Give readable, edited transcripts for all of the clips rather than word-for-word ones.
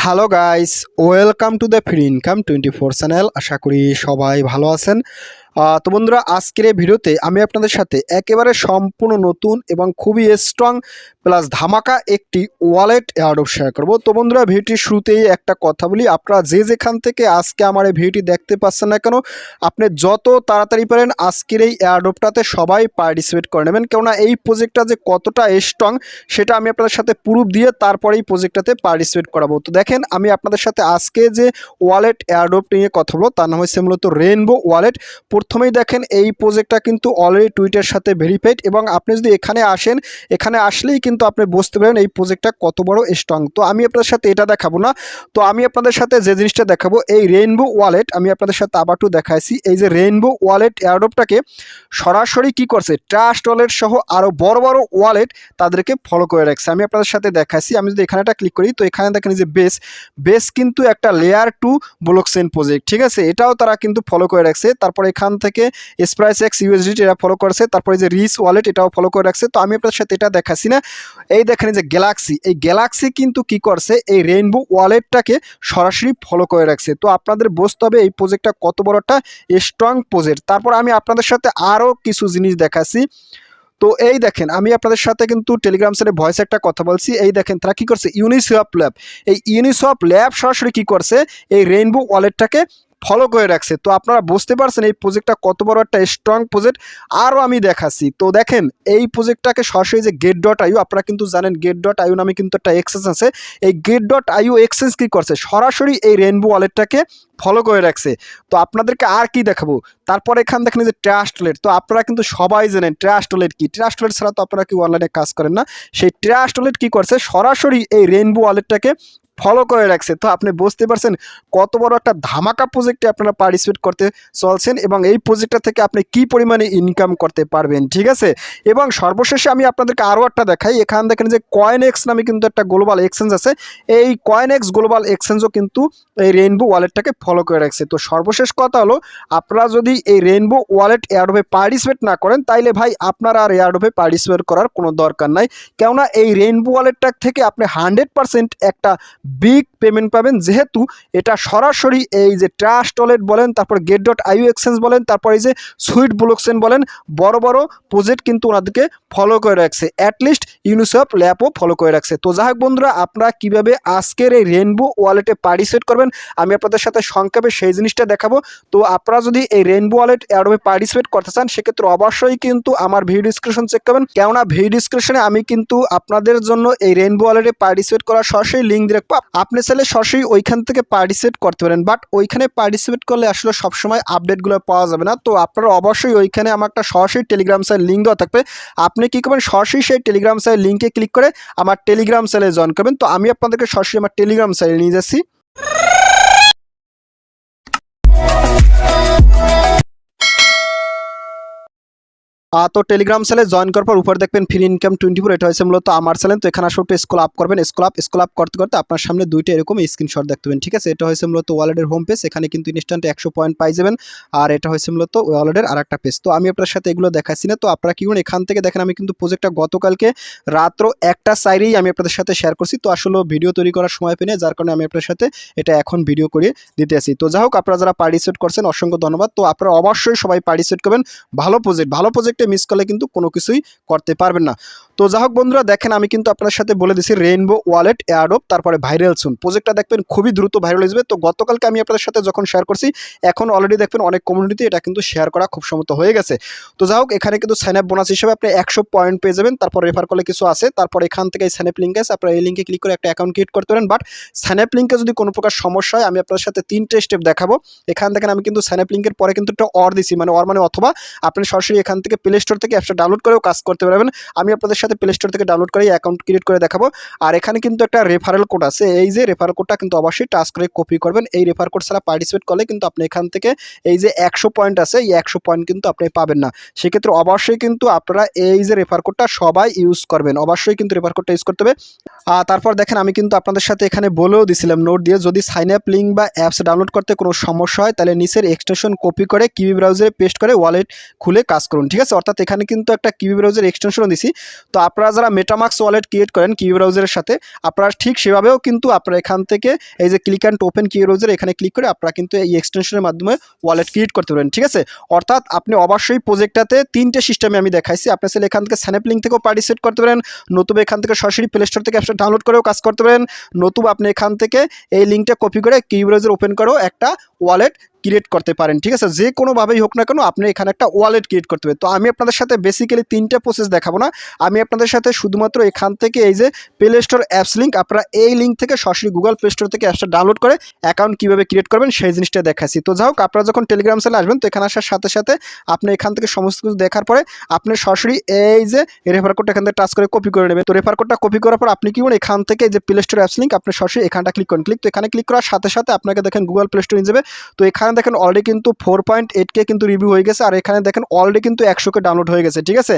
Hello guys, welcome to the free income 24 channel. আশা করি সবাই ভালো আছেন। তো বন্ধুরা, আজকের এই ভিডিওতে আমি আপনাদের সাথে একেবারে সম্পূর্ণ নতুন এবং খুবই স্ট্রং প্লাস ধামাকা একটি ওয়ালেট এয়ারড্রপ শেয়ার করব। তো বন্ধুরা, ভিডিওটির শুরুতেই একটা কথা বলি, আপনারা যে যেখান থেকে আজকে আমার এই ভিডিওটি দেখতে পাচ্ছেন না কেন, আপনি যত তাড়াতাড়ি পারেন আজকের এই এয়ারড্রপটাতে সবাই পার্টিসিপেট করে নেবেন। কেননা এই প্রজেক্টটা যে কতটা স্ট্রং সেটা আমি আপনাদের সাথে প্রুফ দিয়ে তারপরে এই প্রজেক্টটাতে পার্টিসিপেট করাবো। তো দেখেন, আমি আপনাদের সাথে আজকে যে ওয়ালেট এয়ারড্রপ নিয়ে কথা বলবো তার নাম হচ্ছে মূলত রেইনবো ওয়ালেট। প্রথমেই দেখেন, এই প্রজেক্টটা কিন্তু অলরেডি টুইটারের সাথে ভেরিফাইড এবং আপনি যদি এখানে আসেন, এখানে আসলেই কিন্তু আপনি বুঝতে পারেন এই প্রজেক্টটা কত বড় স্ট্রং। তো আমি আপনাদের সাথে এটা দেখাবো না, তো আমি আপনাদের সাথে যে জিনিসটা দেখাবো, এই রেইনবো ওয়ালেট আমি আপনাদের সাথে আবারও দেখাইছি। এই যে রেইনবো ওয়ালেট এয়ারড্রপটাকে সরাসরি কি করছে, ট্রাস্ট ওয়ালেট সহ আরও বড় বড় ওয়ালেট তাদেরকে ফলো করে রাখছে। আমি আপনাদের সাথে দেখাইছি। আমি যদি এখানেটা ক্লিক করি, তো এখানে দেখেন যে বেস কিন্তু একটা লেয়ার 2 ব্লকচেইন প্রজেক্ট, ঠিক আছে, এটাও তারা কিন্তু ফলো করে রাখছে। তারপর এখান থেকে স্প্রাইস এক্স ইউএসডিটি এটা ফলো করছে, তারপরে যে রিস ওয়ালেট এটাও ফলো করে রাখছে। তো আমি আপনাদের সাথে এটা দেখাচ্ছি না। এই দেখেন যে গ্যালাক্সি, এই গ্যালাক্সি কিন্তু কি করছে, এই রেইনবো ওয়ালেটটাকে সরাসরি ফলো করে রাখছে। তো আপনাদের বুঝতে হবে এই প্রজেক্টটা কত বড় একটা স্ট্রং প্রজেক্ট। তারপর আমি আপনাদের সাথে আরও কিছু জিনিস দেখাচ্ছি। তো এই দেখেন, আমি আপনাদের সাথে কিন্তু টেলিগ্রাম চ্যানেলে ভয়েস একটা কথা বলছি। এই দেখেন তারা কি করছে, ইউনিসওয়াপ ল্যাব, এই ইউনিসওয়াপ ল্যাব সরাসরি কি করছে, এই রেইনবো ওয়ালেটটাকে ফলো করে রাখছে। তো আপনারা বুঝতে পারছেন এই প্রজেক্টটা কত বড় একটা স্ট্রং প্রজেক্ট। আরও আমি দেখাচ্ছি। তো দেখেন, এই প্রজেক্টটাকে সরাসরি যে get.io, আপনারা কিন্তু জানেন get.io নামে কিন্তু একটা এক্সচেঞ্জ আছে। এই get.io এক্সচেঞ্জ কি করছে, সরাসরি এই রেইনবো ওয়ালেটটাকে ফলো করে রাখছে। তো আপনাদেরকে আর কি দেখাবো, তারপরে এখান দেখেন যে ট্রাস্ট ওয়ালেট। তো আপনারা কিন্তু সবাই জানেন ট্রাস্ট ওয়ালেট কি, ট্রাস্ট ওয়ালেট ছাড়া তো আপনারা কি অনলাইনে কাজ করেন না। সেই ট্রাস্ট ওয়ালেট কি করছে, সরাসরি এই রেইনবো ওয়ালেটটাকে ফলো করে রাখছে। তো আপনি বুঝতে পারছেন কত বড় একটা ধামাকা প্রজেক্টে আপনারা পার্টিসিপেট করতে চলছেন এবং এই প্রজেক্টটা থেকে আপনি কি পরিমাণে ইনকাম করতে পারবেন, ঠিক আছে। এবং সর্বশেষে আমি আপনাদেরকে আরও একটা দেখাই। এখানে দেখেন যে কয়েনএক্স নামে কিন্তু একটা গ্লোবাল এক্সচেঞ্জ আছে। এই কয়েনএক্স গ্লোবাল এক্সচেঞ্জও কিন্তু এই রেইনবো ওয়ালেটটাকে ফলো করে রাখছে। তো সর্বশেষ কথা হলো, আপনারা যদি এই রেইনবো ওয়ালেট এয়ারড্রপে পার্টিসিপেট না করেন, তাইলে ভাই আপনারা আর এয়ারড্রপে পার্টিসিপেট করার কোনো দরকার নাই। কেননা এই রেইনবো ওয়ালেটটা থেকে আপনি 100% একটা বিগ পেমেন্ট পাবেন, যেহেতু এটা সরাসরি এই যে ট্রাস্ট ওয়ালেট বলেন, তারপর get.io এক্সচেঞ্জ বলেন, তারপর এই যে সুইট ব্লকচেইন বলেন, বড় বড় প্রজেক্ট কিন্তু ওনাদেরকে ফলো করে রাখছে। অ্যাটলিস্ট ইউনিসওয়াপ ল্যাবও ফলো করে রাখছে। তো যাই হোক বন্ধুরা, আপনারা কীভাবে আজকের এই রেইনবো ওয়ালেটে পার্টিসিপেট করবেন আমি আপনাদের সাথে সংক্ষেপে সেই জিনিসটা দেখাবো। তো আপনারা যদি এই রেইনবো ওয়ালেট এয়ারড্রপে পার্টিসিপেট করতে চান, সেক্ষেত্রে অবশ্যই কিন্তু আমার ভিডিও ডিসক্রিপশন চেক করবেন। কেননা ভিডিও ডিসক্রিপশনে আমি কিন্তু আপনাদের জন্য এই রেইনবো ওয়ালেটে পার্টিসিপেট করার সরাসরি লিঙ্ক দিয়ে রাখবো। আপনি চাইলে সরাসরি ওইখান থেকে পার্টিসিপেট করতে পারেন, বাট ওইখানে পার্টিসিপেট করলে আসলে সবসময় আপডেটগুলো পাওয়া যাবে না। তো আপনারা অবশ্যই ওইখানে আমার একটা সরাসরি টেলিগ্রাম চ্যানেল লিঙ্ক দেওয়া থাকবে। আপনি কী করবেন, সরাসরি সেই টেলিগ্রাম চ্যানেল লিঙ্কে ক্লিক করে আমার টেলিগ্রাম চ্যানেলে জয়েন করবেন। তো আমি আপনাদেরকে সরাসরি আমার টেলিগ্রাম চ্যানেলে নিয়ে যাচ্ছি। তো টেলিগ্রাম চ্যানেলে জয়েন করার পর উপরে দেখবেন ফ্রি ইনকাম 24, এটা হচ্ছে মূলত আমার চ্যানেল। তো এখানে আসলে একটু স্ক্রল আপ করবেন, স্ক্রল আপ করতে করতে আপনার সামনে দুইটা এরকম স্ক্রিনশট দেখতে পাবেন, ঠিক আছে। এটা হচ্ছে মূলত ওয়ালেটের হোম পেজ, এখানে কিন্তু ইনস্ট্যান্ট 100 পয়েন্ট পাই যাবেন। আর এটা হচ্ছে মূলত ওয়ালেটের আর একটা পেজ। তো আমি আপনার সাথে এগুলো দেখাচ্ছি না। তো আপনারা কি করুন, এখান থেকে দেখেন আমি কিন্তু প্রজেক্টটা গতকালকে রাত্র 1:04 আমি আপনাদের সাথে শেয়ার করছি। তো আসলে ভিডিও তৈরি করার সময় পেয়ে, যার কারণে আমি আপনার সাথে এটা এখন ভিডিও করে দিতে আসি। তো যাই হোক, আপনারা যারা পার্টিসিপেট করছেন অসংখ্য ধন্যবাদ। তো আপনারা অবশ্যই সবাই পার্টিসিপেট করবেন। ভালো প্রজেক্টে মিস করলে কিন্তু কোনো কিছুই করতে পারবেন না। তো যাই হোক বন্ধুরা, দেখেন আমি কিন্তু আপনার সাথে বলে দিচ্ছি রেইনবো ওয়ালেট এয়ারড্রপ, তারপরে ভাইরাল সুন প্রজেক্টটা দেখবেন খুবই দ্রুত ভাইরাল হয়ে যাবে। তো গতকালকে আমি আপনাদের সাথে যখন শেয়ার করছি, এখন অলরেডি দেখবেন অনেক কমিউনিটিতে এটা কিন্তু শেয়ার করা খুব সম্মত হয়ে গেছে। তো যাই হোক, এখানে কিন্তু সাইন আপ বোনাস হিসেবে আপনি 100 পয়েন্ট পেয়ে যাবেন। তারপর রেফার করলে কিছু আছে, তারপর এখান থেকে সাইন আপ লিঙ্ক আছে, আপনারা এই লিঙ্কে ক্লিক করে একটা অ্যাকাউন্ট ক্রিয়েট করতে পারেন। বাট সাইন আপ লিঙ্কে যদি কোনো প্রকার সমস্যা হয়, আমি আপনার সাথে 3টে স্টেপ দেখাবো। এখান দেখেন আমি কিন্তু সাইন আপ লিঙ্কের পরে কিন্তু একটা অর দিছি, মানে অর মানে অথবা আপনি সরাসরি এখান থেকে প্লে স্টোর থেকে অ্যাপসটা ডাউনলোড করেও কাজ করতে পারবেন। আমি আপনাদের সাথে প্লে স্টোর থেকে ডাউনলোড করে অ্যাকাউন্ট ক্রিয়েট করে দেখাবো। আর এখানে কিন্তু একটা রেফারেল কোড আছে, এই যে রেফারেল কোডটা কিন্তু অবশ্যই টাচ করে কপি করবেন। এই রেফার কোড ছাড়া পার্টিসিপেট করলে কিন্তু আপনি এখান থেকে এই যে 100 পয়েন্ট আছে, এই 100 পয়েন্ট কিন্তু আপনি পাবেন না। সেক্ষেত্রে অবশ্যই কিন্তু আপনারা এই যে রেফার কোডটা সবাই ইউজ করবেন, অবশ্যই কিন্তু রেফার কোডটা ইউজ করতে হবে। তারপর দেখেন আমি কিন্তু আপনাদের সাথে এখানে বলেও দিছিলাম নোট দিয়ে, যদি সাইন আপ লিঙ্ক বা অ্যাপস ডাউনলোড করতে কোনো সমস্যা হয়, তাহলে নিচের এক্সটেনশন কপি করে কিবি ব্রাউজারে পেস্ট করে ওয়ালেট খুলে কাজ করুন, ঠিক আছে। অর্থাৎ এখানে কিন্তু একটা কিউবি ব্রাউজার এক্সটেনশনও দিছি। তো আপনারা যারা মেটামাস্ক ওয়ালেট ক্রিয়েট করেন কিউবি ব্রাউজারের সাথে, আপনারা ঠিক সেভাবেও কিন্তু আপনারা এখান থেকে এই যে ক্লিক অ্যান্ড ওপেন কিউবি ব্রাউজার এখানে ক্লিক করে আপনারা কিন্তু এই এক্সটেনশনের মাধ্যমে ওয়ালেট ক্রিয়েট করতে পারেন, ঠিক আছে। অর্থাৎ আপনি অবশ্যই প্রজেক্টটাতে 3টে সিস্টেমে আমি দেখাইছি। আপনি চাইলে এখান থেকে স্যাম্পলিং থেকেও পার্টিসিপেট করতে পারেন, নতুবা এখান থেকে সরাসরি প্লে স্টোর থেকে অ্যাপসটা ডাউনলোড করেও কাজ করতে পারেন, নতুবা আপনি এখান থেকে এই লিঙ্কটা কপি করে কিউবি ব্রাউজার ওপেন করেও একটা ওয়ালেট ক্রিয়েট করতে পারেন, ঠিক আছে। যে কোনোভাবেই হোক না কেন আপনি এখানে একটা ওয়ালেট ক্রিয়েট করতে হবে। তো আমি আপনাদের সাথে বেসিক্যালি 3টে প্রসেস দেখাবো না, আমি আপনাদের সাথে শুধুমাত্র এখান থেকে এই যে প্লে স্টোর অ্যাপস লিঙ্ক, আপনারা এই লিঙ্ক থেকে সরাসরি গুগল প্লে স্টোর থেকে অ্যাপসটা ডাউনলোড করে অ্যাকাউন্ট কীভাবে ক্রিয়েট করবেন সেই জিনিসটা দেখাচ্ছি। তো যাই হোক, আপনারা যখন টেলিগ্রাম চ্যানেলে আসবেন তো এখানে আসার সাথে সাথে আপনি এখান থেকে সমস্ত কিছু দেখার পরে আপনি সরাসরি এই যে রেফার কোডটা এখান থেকে টাচ করে কপি করে নেবেন। তো রেফার কোডটা কপি করার পর আপনি কি করুন, এখান থেকে এই যে প্লে স্টোর অ্যাপস লিঙ্ক আপনি সরাসরি এখানটা ক্লিক করেন। তো এখানে ক্লিক করার সাথে সাথে আপনাকে দেখেন গুগল প্লে স্টোর নিয়ে যাবে। তো এখানে দেখেন অলরেডি কিন্তু 4.8K কিন্তু রিভিউ হয়ে গেছে, আর এখানে দেখেন অলরেডি কিন্তু 100K ডাউনলোড হয়ে গেছে, ঠিক আছে।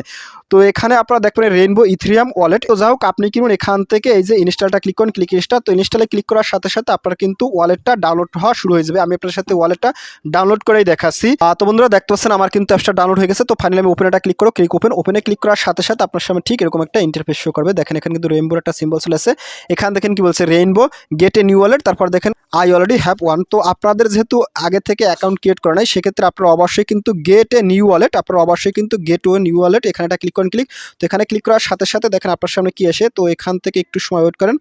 তো এখানে আপনারা দেখবেন রেইনবো ইথেরিয়াম ওয়ালেট। তো যাই হোক, আপনি কিনুন এখান থেকে এই যে ইনস্টলটা ক্লিক করুন, ক্লিক ইনস্টল। তো ইনস্টলে ক্লিক করার সাথে সাথে আপনার কিন্তু ওয়ালেটটা ডাউনলোড হওয়া শুরু হয়ে যাবে। আমি আপনার সাথে ওয়ালেটটা ডাউনলোড করেই দেখাচ্ছি। তো বন্ধুরা দেখতে পাচ্ছেন আমার কিন্তু অ্যাপসটা ডাউনলোড হয়ে গেছে। তো ফাইনালি আমি ওপেনটা ক্লিক করো, ক্লিক ওপেনে ক্লিক করার সাথে সাথে আপনার সামনে ঠিক এরকম একটা ইন্টারফেস শো করবে। দেখেন এখানে কিন্তু রেইনবোর একটা সিম্বল চলে আসে। এখানে দেখেন কি বলছে, rainbow gate a new wallet, তারপর দেখেন আই অলরেডি হ্যাভ ওয়ান। তো আপনাদের যেহেতু আগে থেকে অ্যাকাউন্ট ক্রিয়েট করা নাই, সেক্ষেত্রে আপনারা অবশ্যই কিন্তু গেট এ নিউ ওয়ালেট, আপনারা অবশ্যই কিন্তু গেট ও নিউ ওয়ালেট এখানে একটা ক্লিক করেন। তো এখানে ক্লিক করার সাথে সাথে দেখেন আপনার সামনে কি আসে। তো এখান থেকে একটু সময় ওয়েট করেন।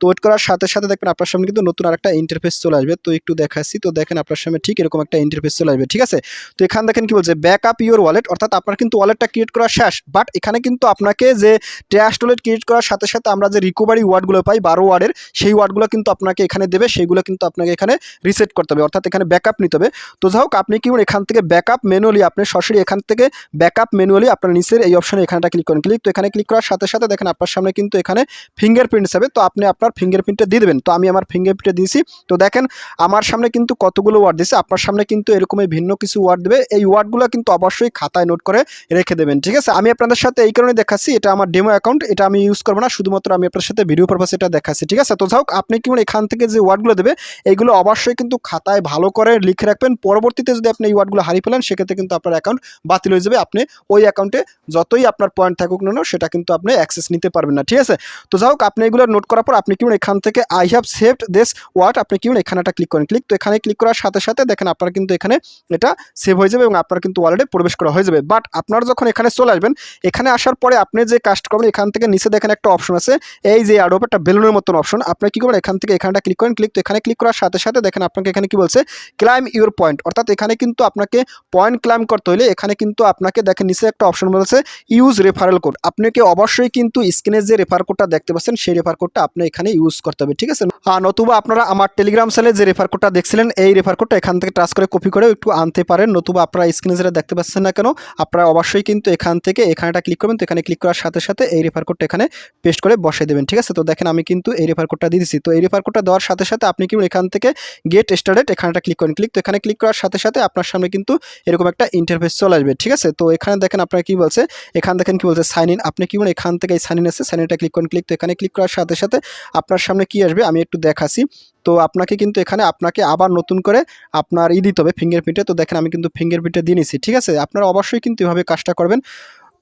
তো ওয়েট করার সাথে সাথে দেখবেন আপনার সামনে কিন্তু নতুন আরেকটা ইন্টারফেস চলে আসবে। তো একটু দেখাচ্ছি। তো দেখেন আপনার সামনে ঠিক এরকম একটা ইন্টারফেস চলে আসবে, ঠিক আছে। তো এখানে দেখেন কি বলছে, ব্যাক আপ ইউর ওয়ালেট, অর্থাৎ আপনার কিন্তু ওয়ালেটটা ক্রিয়েট করা শেষ। বাট এখানে কিন্তু আপনাকে যে ট্রাস্ট ওয়ালেট ক্রিয়েট করার সাথে সাথে আমরা যে রিকভারি ওয়ার্ডগুলো পাই 12 ওয়ার্ডের, সেই ওয়ার্ডগুলো কিন্তু আপনাকে এখানে দেবে, সেইগুলো কিন্তু আপনাকে এখানে রিসেট করতে হবে, অর্থাৎ এখানে ব্যাকআপ নিতে হবে। তো যাই হোক, আপনি কি এখান থেকে ব্যাকআপ ম্যানুয়ালি আপনি সরাসরি এখান থেকে ব্যাকআপ ম্যানুয়ালি আপনার নিচের এই অপশনে এখানটা ক্লিক করেন। তো এখানে ক্লিক করার সাথে সাথে দেখেন আপনার সামনে কিন্তু এখানে ফিঙ্গারপ্রিন্ট হবে। তো আপনি আপনার ফিঙ্গারপ্রিন্টটা দিয়ে দেবেন। তো আমি আমার ফিঙ্গারপ্রিন্টে দিয়েছি। তো দেখেন আমার সামনে কিন্তু কতগুলো ওয়ার্ড দিয়েছে, আপনার সামনে কিন্তু এরকমই ভিন্ন কিছু ওয়ার্ড দেবে। এই ওয়ার্ডগুলো কিন্তু অবশ্যই খাতায় নোট করে রেখে দেবেন, ঠিক আছে। আমি আপনাদের সাথে এই কারণে দেখাচ্ছি, এটা আমার ডেমো অ্যাকাউন্ট, এটা আমি ইউজ করবো না, শুধুমাত্র আমি আপনার সাথে ভিডিও পারপাসে এটা দেখাচ্ছি, ঠিক আছে। তো যাই হোক, আপনি কি এখান থেকে যে ওয়ার্ডগুলো দেবে এইগুলো অবশ্যই কিন্তু খাতায় ভালো করে লিখে রাখবেন। পরবর্তীতে যদি আপনি এই ওয়ার্ডগুলো হারিয়ে ফেলেন, সেক্ষেত্রে কিন্তু আপনার অ্যাকাউন্ট বাতিল হয়ে যাবে। আপনি ওই অ্যাকাউন্টে যতই আপনার পয়েন্ট থাকুক না সেটা কিন্তু আপনি অ্যাক্সেস নিতে পারবেন না, ঠিক আছে। তো যাই হোক, আপনি এগুলো নোট করার পর আপনি কি এখান থেকে I have saved this word আপনি কি এখানে একটা ক্লিক করেন। তো এখানে ক্লিক করার সাথে সাথে দেখেন আপনার কিন্তু এখানে এটা সেভ হয়ে যাবে এবং আপনার কিন্তু ওয়ালেটে প্রবেশ করা হয়ে যাবে। বাট আপনারা যখন এখানে চলে আসবেন, এখানে আসার পরে আপনি যে কাজটা করবেন, এখান থেকে নিচে দেখেন একটা অপশন আছে, এই যে অ্যাডোব একটা বেলুনের মতন অপশন, আপনি কি করবেন এখান থেকে এখানটা ক্লিক করেন। তো এখানে ক্লিক করার সাথে সাথে দেখেন আপনাকে এখানে কি বলছে, ক্লাইম ইউর পয়েন্ট, অর্থাৎ এখানে কিন্তু আপনাকে পয়েন্ট ক্লাইম করতে হলে এখানে কিন্তু আপনাকে দেখেন নিচে একটা অপশন বলছে ইউজ রেফারেল কোড। আপনাকে অবশ্যই কিন্তু স্ক্রিনে যে রেফার কোডটা দেখতে পাচ্ছেন সেই রেফার কোডটা আপনি এখানে ইউজ করতে হবে, ঠিক আছে। নতুবা আপনারা আমার টেলিগ্রাম চ্যানেলে যে রেফার কোডটা দেখছিলেন এই রেফার কোডটা এখান থেকে টাচ করে কপি করে একটু আনতে পারেন, নতুবা আপনারা স্ক্রিনে যেটা দেখতে পাচ্ছেন না কেন আপনারা অবশ্যই কিন্তু এখান থেকে এখানেটা ক্লিক করবেন। তো এখানে ক্লিক করার সাথে সাথে এই রেফার কোডটা এখানে পেস্ট করে বসিয়ে দেবেন, ঠিক আছে। তো দেখেন আমি কিন্তু এই রেফার কোডটা দিয়ে দিচ্ছি। তো এই রেফার কোডটা দেওয়ার সাথে সাথে আপনি কি এখান থেকে গেট স্টার্টেড এখানেটা ক্লিক করেন। তো এখানে ক্লিক করার সাথে সাথে আপনার সামনে কিন্তু এরকম একটা ইন্টারফেস চলে আসবে, ঠিক আছে। তো এখানে দেখেন আপনার কি বলছে, এখানে দেখেন কি বলছে সাইন ইন, আপনি কি এখান থেকে এই সাইন ইন আছে, সাইন ইনটা ক্লিক করেন। তো এখানে ক্লিক করার সাথে সাথে আপনার সামনে কি আসবে আমি একটু দেখাচ্ছি। তো আপনাকে কিন্তু এখানে আপনাকে আবার নতুন করে আপনার দিতে হবে ফিঙ্গারপ্রিন্টে। তো দেখেন আমি কিন্তু ফিঙ্গারপ্রিন্টে দিয়ে নিছি, ঠিক আছে। আপনারা অবশ্যই কিন্তু এভাবে কাজটা করবেন।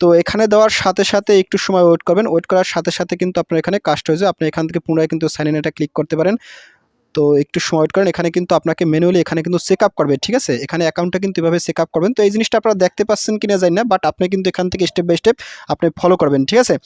তো এখানে দেওয়ার সাথে সাথে একটু সময় ওয়েট করবেন, ওয়েট করার সাথে সাথে কিন্তু আপনার এখানে কাজটা হয়ে যায়। আপনি এখান থেকে পুনরায় কিন্তু সাইন ইন এটা ক্লিক করতে পারেন। তো একটু সময় ওয়েট করেন, এখানে কিন্তু আপনাকে ম্যানুয়ালি এখানে কিন্তু চেক আপ করবে, ঠিক আছে। এখানে অ্যাকাউন্টটা কিন্তু এভাবে চেক আপ করবেন। তো এই জিনিসটা আপনারা দেখতে পাচ্ছেন কিনা জানি না, বাট আপনি কিন্তু এখান থেকে স্টেপ বাই স্টেপ আপনি ফলো করবেন, ঠিক আছে।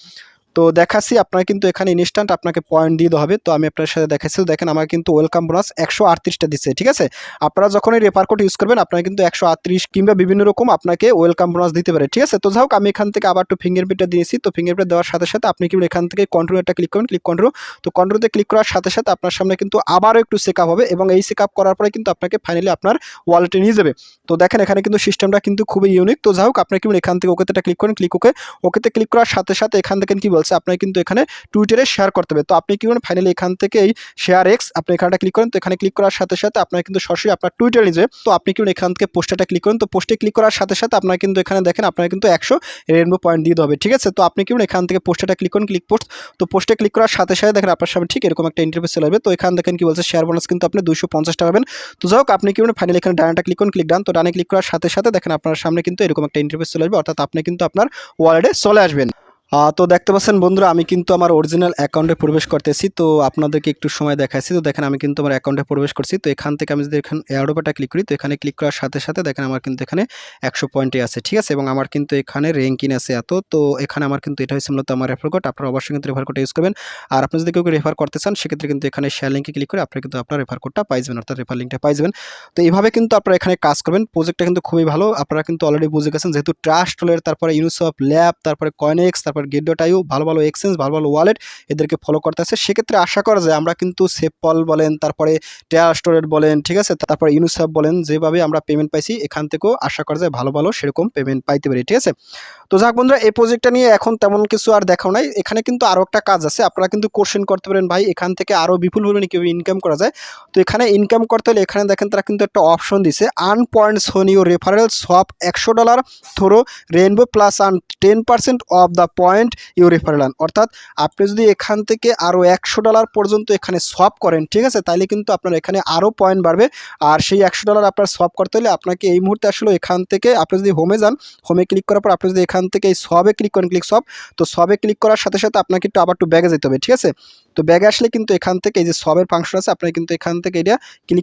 তো দেখাচ্ছি আপনার কিন্তু এখানে ইনস্ট্যান্ট আপনাকে পয়েন্ট দিয়ে হবে। তো আমি আপনার সাথে দেখাচ্ছি, দেখেন আমার কিন্তু ওয়েলকাম বোনাস 138টা দিচ্ছে, ঠিক আছে। আপনারা যখন এই রেফার কোড ইউজ করবেন আপনারা কিন্তু 138 কিংবা বিভিন্ন রকম আপনাকে ওয়েলকাম বোনাস দিতে পারে, ঠিক আছে। তো যাই হোক, আমি এখান থেকে আবার একটু ফিঙ্গারপ্রিন্টটা দিয়েছি। তো ফিঙ্গারপ্রিন্ট দেওয়ার সাথে সাথে আপনি কিন্তু এখান থেকে কন্ট্রোলটা ক্লিক করবেন, কন্ট্রোল। তো কন্ট্রোলতে ক্লিক করার সাথে সাথে আপনার সামনে কিন্তু আবারও একটু চেক আপ হবে এবং এই চেক আপ করার পরে কিন্তু আপনাকে ফাইনালি আপনার ওয়ালেটে নিয়ে যাবে। তো দেখেন এখানে কিন্তু সিস্টেমটা কিন্তু খুবই ইউনিক। তো যাই হোক, আপনি কিন্তু এখান থেকে ওকেতে ক্লিক করেন, ওকেতে ক্লিক করার সাথে সাথে এখান থেকে কি বলছে বলছে আপনাকে কিন্তু এখানে টুইটারে শেয়ার করতে হবে। তো আপনি কি করেন ফাইনালি এখান থেকে এই শেয়ার এক্স আপনি এখানটা ক্লিক করেন। তো এখানে ক্লিক করার সাথে সাথে আপনার কিন্তু সরাসরি আপনার টুইটার নিজে তো আপনি কি এখান থেকে পোস্টটা ক্লিক করেন। তো পোস্টে ক্লিক করার সাথে সাথে আপনার কিন্তু এখানে দেখেন আপনার কিন্তু 100 রেইনবো পয়েন্ট দিয়ে হবে, ঠিক আছে। তো আপনি কি এখান থেকে পোস্টটা ক্লিক করেন, ক্লিক পোস্ট। তো পোস্টে ক্লিক করার সাথে সাথে দেখেন আপনার সামনে ঠিক এরকম একটা ইন্টারফেস চলে আসবে। তো এখানে দেখেন কি বলছে শেয়ার বোনাস কিন্তু আপনি 250 টাকা পাবেন। তো যাই হোক আপনি কি ফাইনালি এখানে ডানটা ক্লিক করুন, ক্লিক ডান। তো ডানে ক্লিক করার সাথে সাথে দেখেন আপনার সামনে কিন্তু এরকম একটা ইন্টারফেস চলে আসবে, অর্থাৎ আপনি কিন্তু আপনার ওয়ালেটে চলে আসবেন। তো দেখতে পাচ্ছেন বন্ধুরা আমি কিন্তু আমার অরিজিনাল অ্যাকাউন্টে প্রবেশ করতেছি। তো আপনাদেরকে একটু সময় দেখাচ্ছি। তো দেখেন আমি কিন্তু আমার অ্যাকাউন্টে প্রবেশ করছি। তো এখান থেকে আমি যদি এখানে এয়ারড্রপটা ক্লিক করি, তো এখানে ক্লিক করার সাথে সাথে দেখেন আমার কিন্তু এখানে 100 পয়েন্টে আছে, ঠিক আছে। এবং আমার কিন্তু এখানে র্যাঙ্কিং আছে এত। তো এখানে আমার কিন্তু এটা হচ্ছে মূলত আমার রেফার কোড। আপনারা অবশ্যই কিন্তু রেফার কোড ইউজ করবেন। আর আপনি যদি কেউ রেফার করতে চান সেক্ষেত্রে কিন্তু এখানে শেয়ার লিঙ্কে ক্লিক করে আপনি কিন্তু আপনার রেফার কোডটা পাই যাবেন, অর্থাৎ রেফার লিঙ্কটা পাই যাবেন। তো এইভাবে কিন্তু আপনারা এখানে কাজ করবেন। প্রজেক্টটা কিন্তু খুবই ভালো, আপনারা কিন্তু অলরেডি বুঝে গেছেন, যেহেতু ট্রাস্ট ওয়ালেট, তারপরে ইউনিসফ ল্যাব, তারপরে কয়েনএক্স, তারপরে গেট.আইও, ভালো ভালো এক্সচেঞ্জ, ভালো ভালো ওয়ালেট এদেরকে ফলো করতেছে। সেক্ষেত্রে আশা করা যায় আমরা কিন্তু সেপল বলেন, তারপরে ট্রাস্ট ওয়ালেট বলেন, ঠিক আছে, তারপরে ইউনিসফ বলেন, যেভাবে আমরা পেমেন্ট পাইছি এখান থেকেও আশা করা যায় ভালো ভালো সেরকম পেমেন্ট পাইতে পারি, ঠিক আছে। তো যাক বন্ধুরা এই প্রজেক্টটা নিয়ে এখন তেমন কিছু আর দেখাও নাই। এখানে কিন্তু আরও একটা কাজ আছে, আপনারা কিন্তু কোশ্চেন করতে পারেন ভাই এখান থেকে আরও বিপুল পরিমাণে কীভাবে ইনকাম করা যায়। তো এখানে ইনকাম করতে হলে এখানে দেখেন তারা কিন্তু একটা অপশন দিছে, earn points on your referral shop $100 through rainbow plus earn 10% of the point you referral earn. অর্থাৎ আপনি যদি এখান থেকে আরও $100 পর্যন্ত এখানে সোয়াপ করেন, ঠিক আছে, তাহলে কিন্তু আপনার এখানে আরও পয়েন্ট বাড়বে। আর সেই $100 আপনার সোয়াপ করতে হলে আপনাকে এই মুহূর্তে আসলে এখান থেকে আপনি যদি হোমে যান, হোমে ক্লিক করার পর আপনি যদি এখান থেকে এই সবে ক্লিক করেন, ক্লিক সব, তো সবে ক্লিক করার সাথে সাথে আপনাকে একটু আবার একটু ব্যাগে যেতে হবে, ঠিক আছে। তো ব্যাগে আসলে কিন্তু এখান থেকে এই যে সবের ফাংশন আছে, আপনি কিন্তু এখান থেকে এটা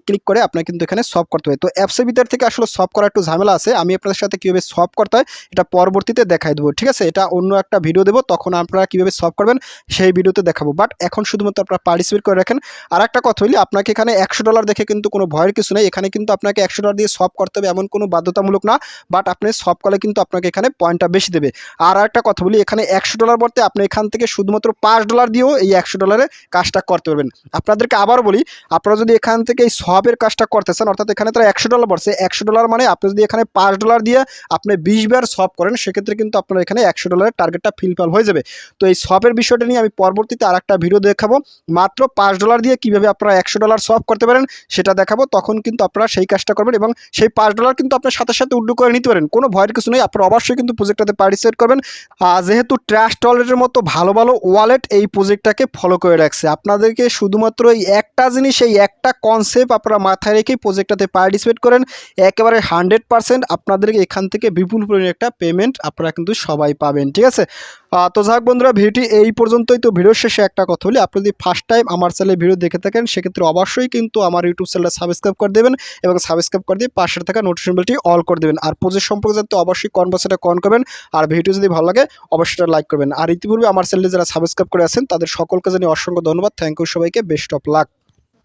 ক্লিক করে আপনার কিন্তু এখানে সব করতে হবে। তো অ্যাপসের ভিতর থেকে আসলে সব করা একটু ঝামেলা আছে, আমি আপনাদের সাথে কীভাবে সব করতে হয় এটা পরবর্তীতে দেখাই দেবো, ঠিক আছে। এটা অন্য একটা ভিডিও দেবো, তখন আপনারা কীভাবে সব করবেন সেই ভিডিওতে দেখাবো। বাট এখন শুধুমাত্র আপনারা পার্টিসিপেট করে রাখেন। আর একটা কথা হইলে আপনাকে এখানে $100 দেখে কিন্তু কোনো ভয়ের কিছু নেই, এখানে কিন্তু আপনাকে $100 দিয়ে সব করতে হবে এমন কোনো বাধ্যতামূলক না। বাট আপনি সব করলে কিন্তু আপনাকে এখানে পয়েন্টটা বেশি দেবে। আর একটা কথা বলি, এখানে $100 বলতে আপনি এখান থেকে শুধুমাত্র $5 দিয়েও এই $100 কাজটা করতে পারবেন। আপনাদেরকে আবার বলি, আপনারা যদি এখান থেকে এই সবের কাজটা করতে চান, অর্থাৎ এখানে তারা $100 বলছে, $100 মানে আপনি যদি এখানে $5 দিয়ে আপনি 20 বার সব করেন, সেক্ষেত্রে কিন্তু আপনার এখানে $100 টার্গেটটা ফিলফল হয়ে যাবে। তো এই সবের বিষয়টা নিয়ে আমি পরবর্তীতে আর একটা ভিডিও দেখাবো, মাত্র $5 দিয়ে কীভাবে আপনারা $100 সব করতে পারেন সেটা দেখাবো। তখন কিন্তু আপনারা সেই কাজটা করবেন এবং সেই $5 কিন্তু আপনার সাথে সাথে উইথড্র করে নিতে পারেন, কোনো ভয়ের কিছু নেই। আপনারা অবশ্যই কিন্তু প্রজেক্টটাতে পার্টিসিপেট করবেন। যেহেতু ট্রাস্ট ওয়ালেটের মতো ভালো ভালো ওয়ালেট এই প্রজেক্টটাকে ফলো করে রাখছে, আপনাদেরকে শুধুমাত্র এই একটা জিনিস, এই একটা কনসেপ্ট আপনারা মাথায় রেখেই প্রজেক্টটাতে পার্টিসিপেট করেন, একেবারে 100% আপনাদেরকে এখান থেকে বিপুল পরিমাণে একটা পেমেন্ট আপনারা কিন্তু সবাই পাবেন, ঠিক আছে। তো যাক বন্ধুরা ভিডিওটি এই পর্যন্তই। তো ভিডিওর শেষে একটা কথা বলি, আপনি যদি ফার্স্ট টাইম আমার চ্যানেলে ভিডিও দেখে থাকেন সেক্ষেত্রে অবশ্যই কিন্তু আমার ইউটিউব চ্যানেলটা সাবস্ক্রাইব করে দেবেন এবং সাবস্ক্রাইব করে দিয়ে পাশে থাকা নোটিফিকেশন বেলটি অল করে দেবেন। আর প্রজেক্ট সম্পর্কে জানতে অবশ্যই কনভার্সেটা করবেন। আর ভিডিও যদি ভালো লাগে অবশ্যই লাইক করবেন। আর ইতিপূর্বে আমার চ্যানেলে যারা সাবস্ক্রাইব করে আছেন তাদের সকলকে জানিয়ে অসংখ্য ধন্যবাদ। থ্যাংক ইউ সবাইকে, বেস্ট অফ লাক।